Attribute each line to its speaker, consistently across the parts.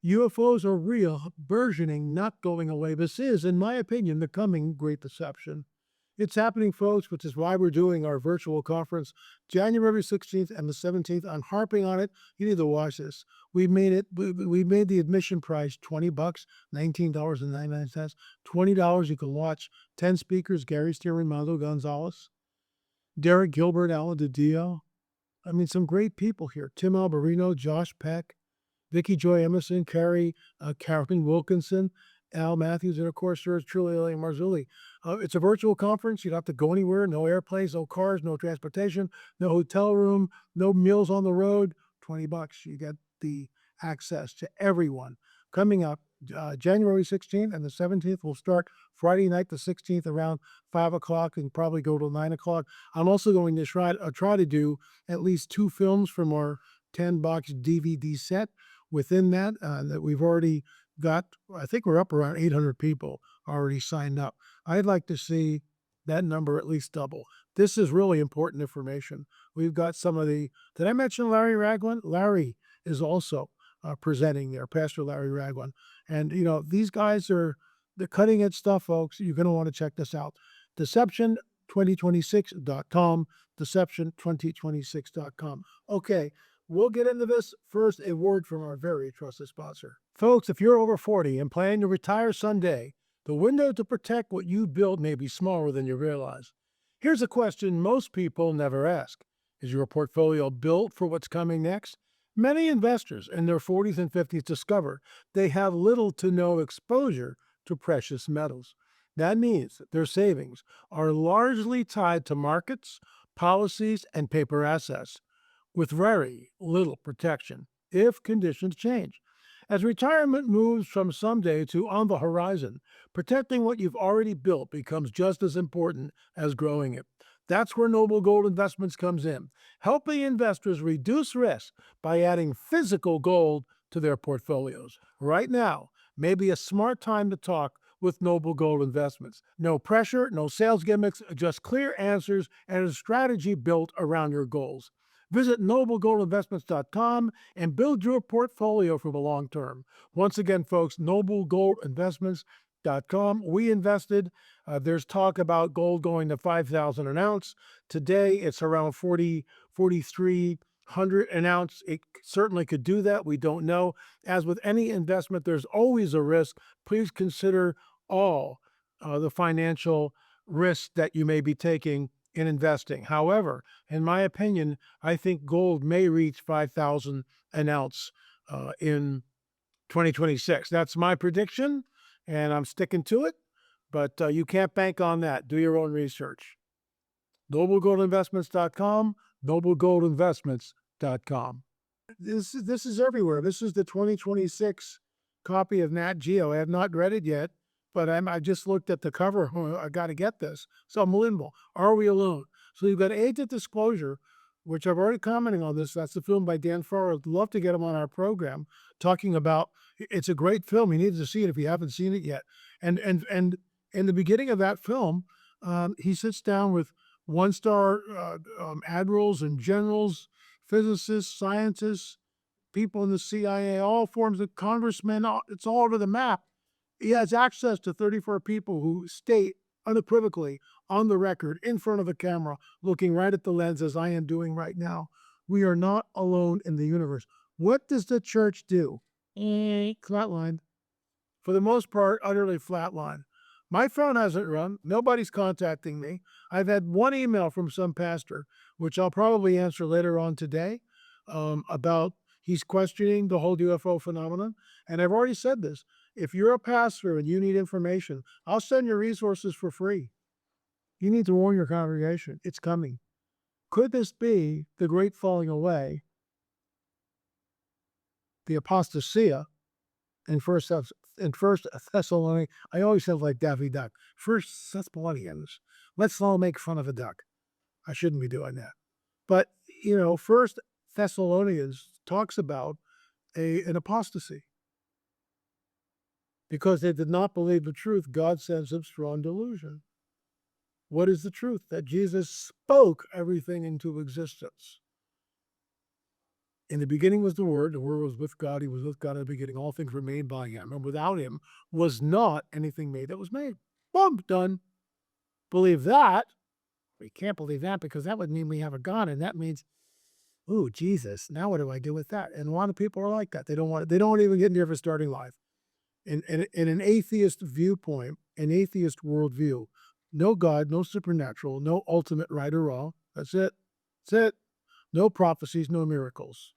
Speaker 1: UFOs are real, burgeoning, not going away. This is, in my opinion, the coming Great Deception. It's happening, folks, which is why we're doing our virtual conference January 16th and the 17th. I'm harping on it. You need to watch this. We made it. We made the admission price $20, $19.99. $20. You can watch 10 speakers: Gary Steer, Mando Gonzalez, Derek Gilbert, Alan DiDio. I mean, some great people here. Tim Alberino, Josh Peck, Vicky Joy Emerson, Carolyn Wilkinson, Al Matthews, and of course, there's truly Marzulli. It's a virtual conference. You don't have to go anywhere. No airplanes, no cars, no transportation, no hotel room, no meals on the road. $20. You get the access to everyone. Coming up January 16th and the 17th. We'll start Friday night, the 16th, around 5 o'clock and probably go till 9 o'clock. I'm also going to try to do at least 2 films from our 10-box DVD set. Within that, that we've already got, I think we're up around 800 people already signed up. I'd like to see that number at least double. This is really important information. We've got some of the, did I mention Larry Ragland? Larry is also presenting there, Pastor Larry Ragland. And, you know, these guys are the cutting edge stuff, folks. You're going to want to check this out. Deception2026.com, deception2026.com. Okay. We'll get into this. First, a word from our very trusted sponsor. Folks, if you're over 40 and plan to retire someday, the window to protect what you built may be smaller than you realize. Here's a question most people never ask. Is your portfolio built for what's coming next? Many investors in their 40s and 50s discover they have little to no exposure to precious metals. That means that their savings are largely tied to markets, policies, and paper assets, with very little protection if conditions change. As retirement moves from someday to on the horizon, protecting what you've already built becomes just as important as growing it. That's where Noble Gold Investments comes in, helping investors reduce risk by adding physical gold to their portfolios. Right now may be a smart time to talk with Noble Gold Investments. No pressure, no sales gimmicks, just clear answers and a strategy built around your goals. Visit noblegoldinvestments.com and build your portfolio for the long term. Once again, folks, noblegoldinvestments.com. We invested. There's talk about gold going to $5,000 an ounce. Today, it's around 4,300 an ounce. It certainly could do that. We don't know. As with any investment, there's always a risk. Please consider all the financial risks that you may be taking in investing. However, in my opinion, I think gold may reach 5,000 an ounce in 2026. That's my prediction, and I'm sticking to it, but you can't bank on that. Do your own research. noblegoldinvestments.com, noblegoldinvestments.com. This is everywhere. This is the 2026 copy of Nat Geo. I have not read it yet, but I just looked at the cover. I got to get this. So I'm limbo. Are we alone? So you've got Agent Disclosure, which I've already commenting on this. That's the film by Dan Farr. I'd love to get him on our program talking about. It's a great film. You need to see it if you haven't seen it yet. And in the beginning of that film, he sits down with one-star admirals and generals, physicists, scientists, people in the CIA, all forms of congressmen. It's all over the map. He has access to 34 people who state unequivocally on the record in front of the camera, looking right at the lens as I am doing right now. We are not alone in the universe. What does the church do? Flatline. For the most part, utterly flatline. My phone hasn't rung. Nobody's contacting me. I've had one email from some pastor, which I'll probably answer later on today, about he's questioning the whole UFO phenomenon. And I've already said this. If you're a pastor and you need information, I'll send you resources for free. You need to warn your congregation. It's coming. Could this be the great falling away, the apostasia in First Thessalonians? I always have like Daffy Duck. First Thessalonians. Let's all make fun of a duck. I shouldn't be doing that. But, you know, First Thessalonians talks about an apostasy. Because they did not believe the truth, God sends them strong delusion. What is the truth? That Jesus spoke everything into existence. In the beginning was the Word was with God, he was with God in the beginning, all things were made by him, and without him was not anything made that was made. Boom, done. Believe that. We can't believe that because that would mean we have a God, and that means, ooh, Jesus, now what do I do with that? And a lot of people are like that. They don't even get near for starting life. In an atheist viewpoint, an atheist worldview, no God, no supernatural, no ultimate right or wrong. That's it. That's it. No prophecies, no miracles,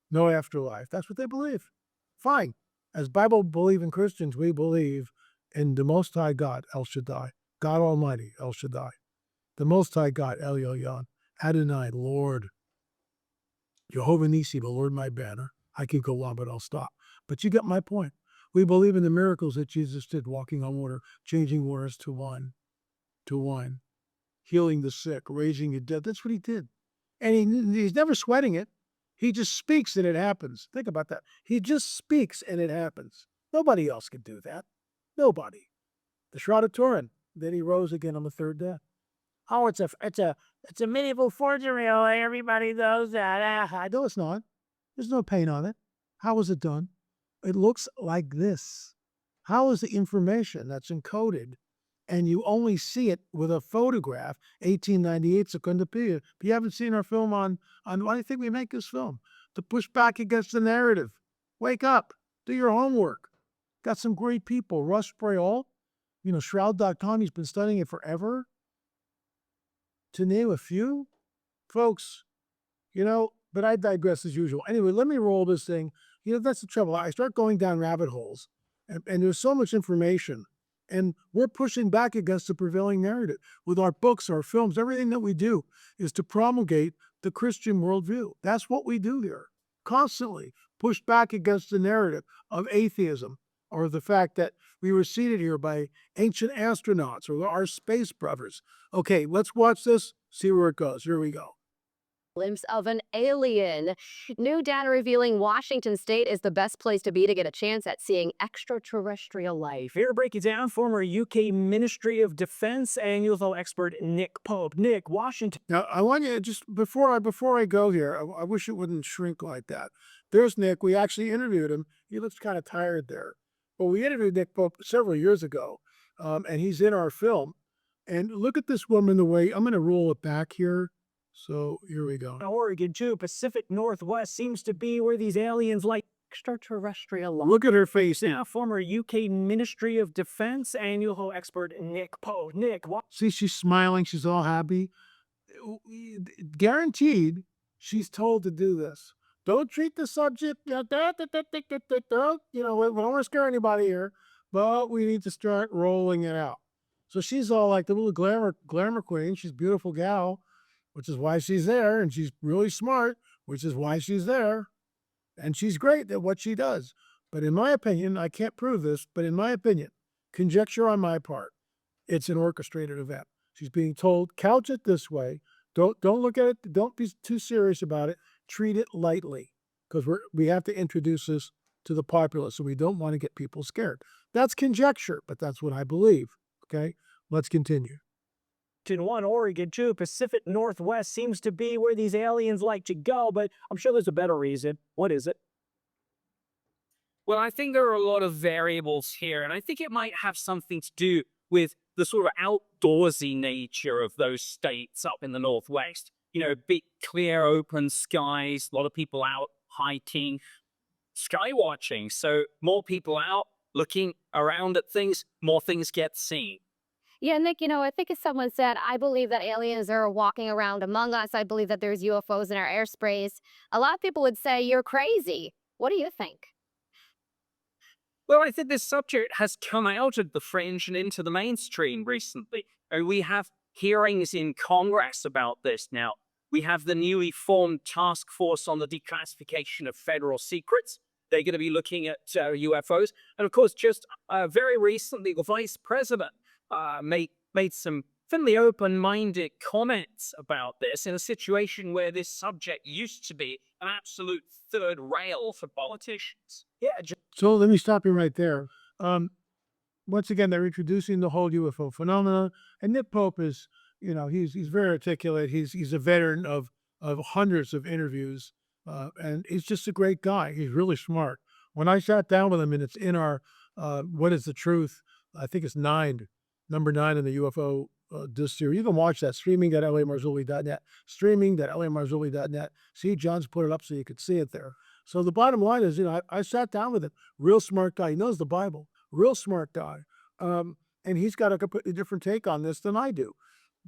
Speaker 1: no afterlife. That's what they believe. Fine. As Bible believing Christians, we believe in the Most High God, El Shaddai, God Almighty, El Shaddai, the Most High God, El Elyon, Adonai, Lord, Jehovah Nisi, the Lord my banner. I could go on, but I'll stop. But you get my point. We believe in the miracles that Jesus did, walking on water, changing waters to wine, healing the sick, raising the dead. That's what he did. And he's never sweating it. He just speaks and it happens. Think about that. He just speaks and it happens. Nobody else can do that. Nobody. The Shroud of Turin. Then he rose again on the third day. Oh, it's a medieval forgery. Oh, everybody knows that. No, it's not. There's no paint on it. How was it done? It looks like this. How is the information that's encoded and you only see it with a photograph, 1898 Secundopia? If you haven't seen our film on why do you think we make this film? To push back against the narrative. Wake up. Do your homework. Got some great people. Russ Sprayall, Shroud.com, he's been studying it forever. To name a few, folks, but I digress as usual. Anyway, let me roll this thing. That's the trouble. I start going down rabbit holes, and there's so much information, and we're pushing back against the prevailing narrative with our books, our films, everything that we do is to promulgate the Christian worldview. That's what we do here. Constantly push back against the narrative of atheism or the fact that we were seated here by ancient astronauts or our space brothers. Okay, let's watch this, see where it goes. Here we go.
Speaker 2: Glimpse of an alien. New data revealing Washington state is the best place to be to get a chance at seeing extraterrestrial life.
Speaker 3: Here to break it down, former UK Ministry of Defense and UFO expert Nick Pope. Nick, Washington.
Speaker 1: Now, I want you just before I go here, I wish it wouldn't shrink like that. There's Nick. We actually interviewed him. He looks kind of tired there. But we interviewed Nick Pope several years ago, and he's in our film. And look at this woman the way, I'm going to roll it back here. So here we go.
Speaker 3: Oregon, too. Pacific Northwest seems to be where these aliens like extraterrestrial life.
Speaker 1: Look at her face now.
Speaker 3: Former UK Ministry of Defense and UFO expert Nick Pope. Nick,
Speaker 1: see, she's smiling. She's all happy. Guaranteed, she's told to do this. Don't treat the subject, we don't want to scare anybody here, but we need to start rolling it out. So she's all like the little glamour queen. She's a beautiful gal, which is why she's there, and she's really smart, which is why she's there. And she's great at what she does. But in my opinion, I can't prove this, but in my opinion, conjecture on my part, it's an orchestrated event. She's being told, couch it this way. Don't look at it. Don't be too serious about it. Treat it lightly, because we have to introduce this to the populace, so we don't want to get people scared. That's conjecture, but that's what I believe. Okay, let's continue.
Speaker 3: In one, Oregon, too. Pacific Northwest seems to be where these aliens like to go, but I'm sure there's a better reason. What is it?
Speaker 4: Well, I think there are a lot of variables here, and I think it might have something to do with the sort of outdoorsy nature of those states up in the Northwest. Big, clear, open skies, a lot of people out hiking, sky watching. So more people out looking around at things, more things get seen.
Speaker 2: Yeah, Nick, I think as someone said, I believe that aliens are walking around among us. I believe that there's UFOs in our airspace. A lot of people would say you're crazy. What do you think?
Speaker 4: Well, I think this subject has come out of the fringe and into the mainstream recently. We have hearings in Congress about this now. We have the newly formed task force on the declassification of federal secrets. They're going to be looking at UFOs. And of course, just very recently, the vice president made some fairly open-minded comments about this in a situation where this subject used to be an absolute third rail for politicians.
Speaker 3: Yeah.
Speaker 1: So let me stop you right there. Once again, they're introducing the whole UFO phenomenon, and Nick Pope is, he's very articulate. He's a veteran of hundreds of interviews And he's just a great guy. He's really smart. When I sat down with him, and it's in our "What Is the Truth?" I think it's number 9 in the UFO disc series. You can watch that streaming.lamarzulli.net, streaming.lamarzulli.net. See, John's put it up so you could see it there. So the bottom line is, I sat down with him. Real smart guy. He knows the Bible. Real smart guy. And he's got a completely different take on this than I do.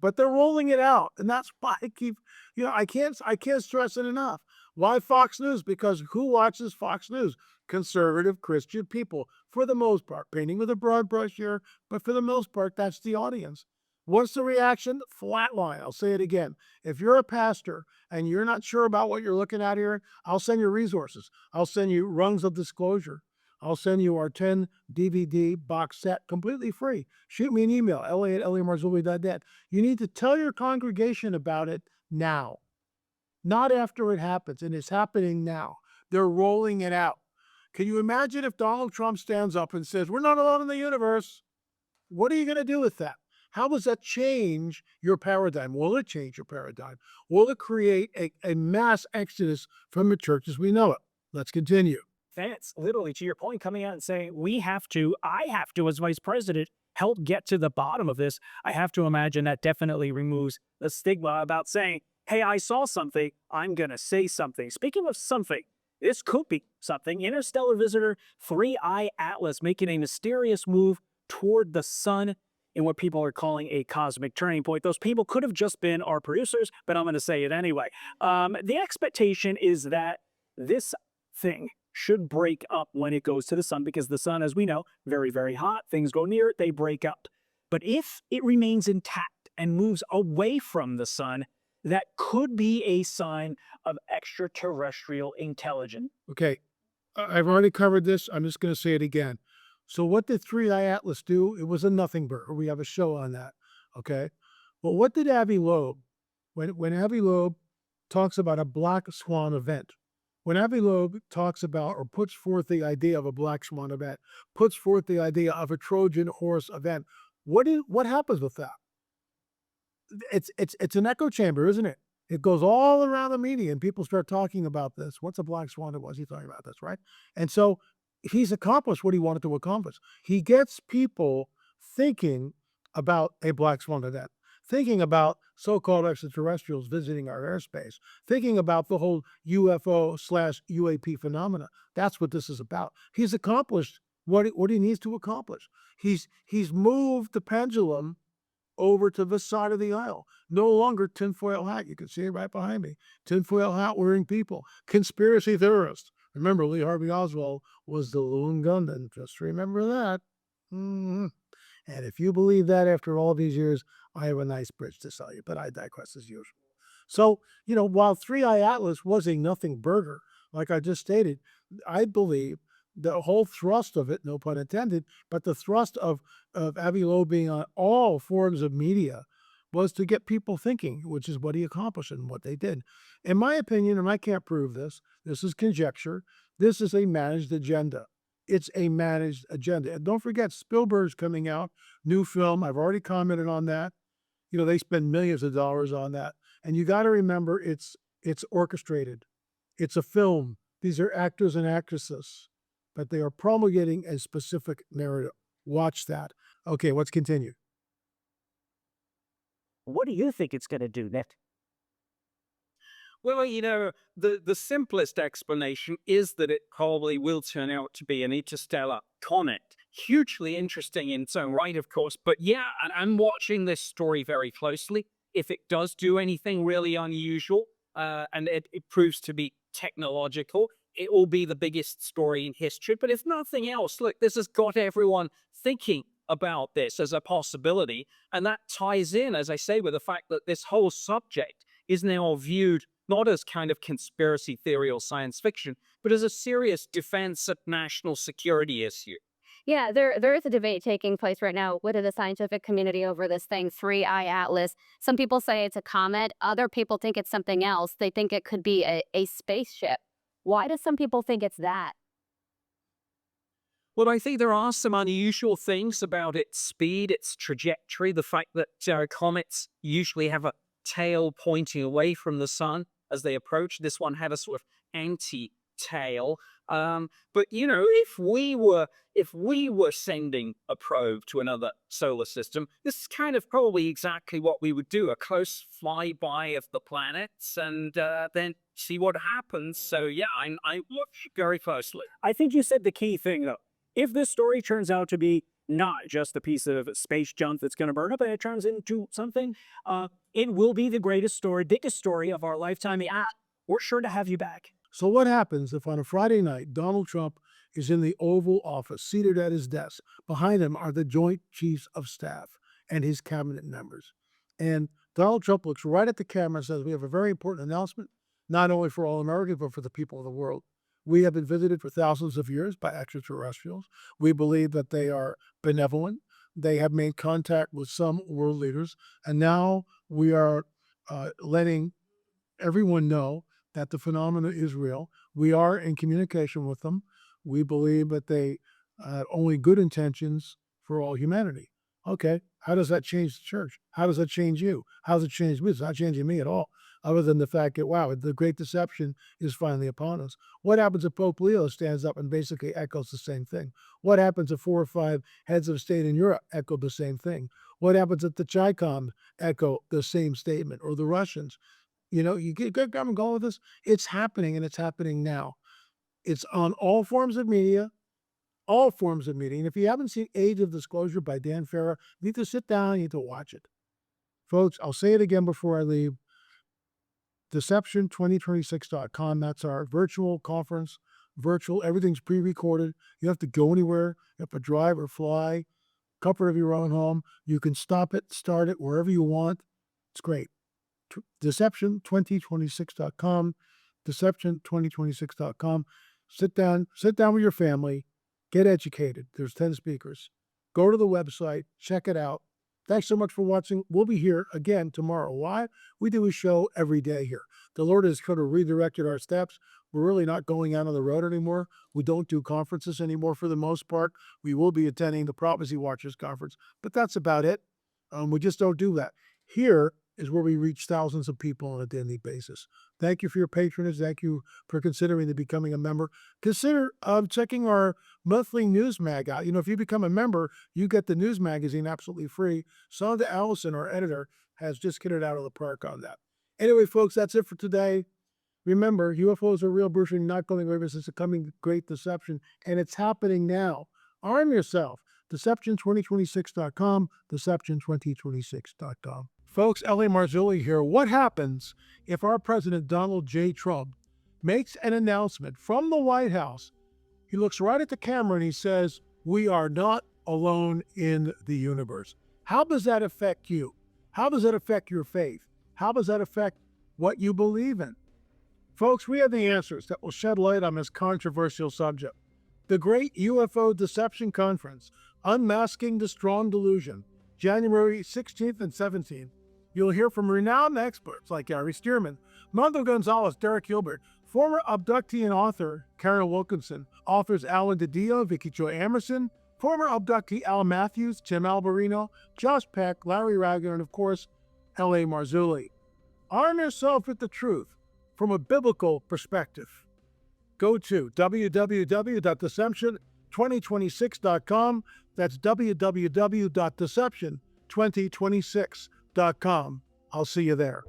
Speaker 1: But they're rolling it out, and that's why I keep, I can't stress it enough. Why Fox News? Because who watches Fox News? Conservative Christian people, for the most part, painting with a broad brush here, but for the most part, that's the audience. What's the reaction? Flatline. I'll say it again. If you're a pastor and you're not sure about what you're looking at here, I'll send you resources. I'll send you rungs of disclosure. I'll send you our 10 DVD box set completely free. Shoot me an email, la@lamarzulli.net. You need to tell your congregation about it now, not after it happens, and it's happening now. They're rolling it out. Can you imagine if Donald Trump stands up and says, "We're not alone in the universe"? What are you going to do with that? How does that change your paradigm? Will it change your paradigm? Will it create a mass exodus from the church as we know it? Let's continue.
Speaker 3: That's literally, to your point, coming out and saying, I have to, as vice president, help get to the bottom of this. I have to imagine that definitely removes the stigma about saying, hey, I saw something, I'm going to say something. Speaking of something, this could be something. Interstellar visitor 3I Atlas making a mysterious move toward the sun in what people are calling a cosmic turning point. Those people could have just been our producers, but I'm going to say it anyway. The expectation is that this thing should break up when it goes to the sun, because the sun, as we know, very, very hot. Things go near it, they break up. But if it remains intact and moves away from the sun, that could be a sign of extraterrestrial intelligence.
Speaker 1: Okay, I've already covered this. I'm just going to say it again. So what did 3I Atlas do? It was a nothing burger. We have a show on that. Okay. But what did Avi Loeb, when Avi Loeb talks about a black swan event, when Avi Loeb talks about or puts forth the idea of a black swan event, puts forth the idea of a Trojan horse event, what happens with that? It's an echo chamber, isn't it? It goes all around the media, and people start talking about this. What's a black swan? Was he talking about this, right? And so he's accomplished what he wanted to accomplish. He gets people thinking about a black swan event, thinking about so-called extraterrestrials visiting our airspace, thinking about the whole UFO/UAP phenomena. That's what this is about. He's accomplished what he needs to accomplish. He's moved the pendulum over to this side of the aisle. No longer tinfoil hat. You can see it right behind me. Tinfoil hat wearing people. Conspiracy theorists. Remember, Lee Harvey Oswald was the lone gunman. Just remember that. And if you believe that after all these years, I have a nice bridge to sell you, but I digress as usual. So, while 3I Atlas was a nothing burger, like I just stated, I believe the whole thrust of it, no pun intended, but the thrust of Avi Loeb being on all forms of media was to get people thinking, which is what he accomplished and what they did. In my opinion, and I can't prove this, this is conjecture, this is a managed agenda. It's a managed agenda. And don't forget, Spielberg's coming out, new film. I've already commented on that. They spend millions of dollars on that. And you got to remember, it's orchestrated. It's a film. These are actors and actresses, but they are promulgating a specific narrative. Watch that. Okay, let's continue.
Speaker 3: What do you think it's going to do, Nick?
Speaker 4: Well, the simplest explanation is that it probably will turn out to be an interstellar comet. Hugely interesting in its own right, of course. But yeah, I'm watching this story very closely. If it does do anything really unusual, and it proves to be technological, it will be the biggest story in history. But if nothing else, look, this has got everyone thinking about this as a possibility. And that ties in, as I say, with the fact that this whole subject is now viewed not as kind of conspiracy theory or science fiction, but as a serious defense and national security issue.
Speaker 2: Yeah, there is a debate taking place right now within the scientific community over this thing, 3I Atlas. Some people say it's a comet. Other people think it's something else. They think it could be a spaceship. Why do some people think it's that?
Speaker 4: Well, I think there are some unusual things about its speed, its trajectory, the fact that comets usually have a tail pointing away from the sun as they approach. This one had a sort of anti-tale. But if we were sending a probe to another solar system, this is kind of probably exactly what we would do: a close flyby of the planets, and then see what happens. So yeah, I watch very closely.
Speaker 3: I think you said the key thing, though. If this story turns out to be not just a piece of space junk that's going to burn up, and it turns into something, it will be the greatest story, biggest story of our lifetime. We're sure to have you back.
Speaker 1: So what happens if on a Friday night, Donald Trump is in the Oval Office, seated at his desk? Behind him are the Joint Chiefs of Staff and his cabinet members. And Donald Trump looks right at the camera and says, we have a very important announcement, not only for all Americans, but for the people of the world. We have been visited for thousands of years by extraterrestrials. We believe that they are benevolent. They have made contact with some world leaders. And now we are letting everyone know that the phenomena is real. We are in communication with them. We believe that they have only good intentions for all humanity. Okay, how does that change the church? How does that change you? How does it change me? It's not changing me at all, other than the fact that, wow, the Great Deception is finally upon us. What happens if Pope Leo stands up and basically echoes the same thing? What happens if 4 or 5 heads of state in Europe echo the same thing? What happens if the Chicom echo the same statement, or the Russians? You get come and go with this. It's happening, and it's happening now. It's on all forms of media, all forms of media. And if you haven't seen Age of Disclosure by Dan Farah, you need to sit down, you need to watch it. Folks, I'll say it again before I leave. Deception2026.com. That's our virtual conference. Virtual, everything's pre-recorded. You don't have to go anywhere. You have to drive or fly, comfort of your own home. You can stop it, start it wherever you want. It's great. Deception2026.com, Deception2026.com. Sit down with your family, get educated. There's 10 speakers. Go to the website, check it out. Thanks so much for watching. We'll be here again tomorrow. Why? We do a show every day here. The Lord has kind of redirected our steps. We're really not going out on the road anymore. We don't do conferences anymore for the most part. We will be attending the Prophecy Watchers Conference, but that's about it. We just don't do that. Here is where we reach thousands of people on a daily basis. Thank you for your patronage. Thank you for considering becoming a member. Consider checking our monthly news mag out. If you become a member, you get the news magazine absolutely free. Sonda Allison, our editor, has just hit it out of the park on that. Anyway, folks, that's it for today. Remember, UFOs are real, Bruce, not going away. This is a coming great deception, and it's happening now. Arm yourself. Deception2026.com, Deception2026.com. Folks, L.A. Marzulli here. What happens if our President Donald J. Trump makes an announcement from the White House? He looks right at the camera and he says, we are not alone in the universe. How does that affect you? How does that affect your faith? How does that affect what you believe in? Folks, we have the answers that will shed light on this controversial subject. The Great UFO Deception Conference, Unmasking the Strong Delusion, January 16th and 17th. You'll hear from renowned experts like Gary Stearman, Mondo Gonzalez, Derek Gilbert, former abductee and author Karen Wilkinson, authors Alan DiDio, Vicky Joy Emerson, former abductee Al Matthews, Tim Alberino, Josh Peck, Larry Ragger, and of course, L.A. Marzulli. Arm yourself with the truth from a biblical perspective. Go to www.deception2026.com. That's www.deception2026.com. I'll see you there.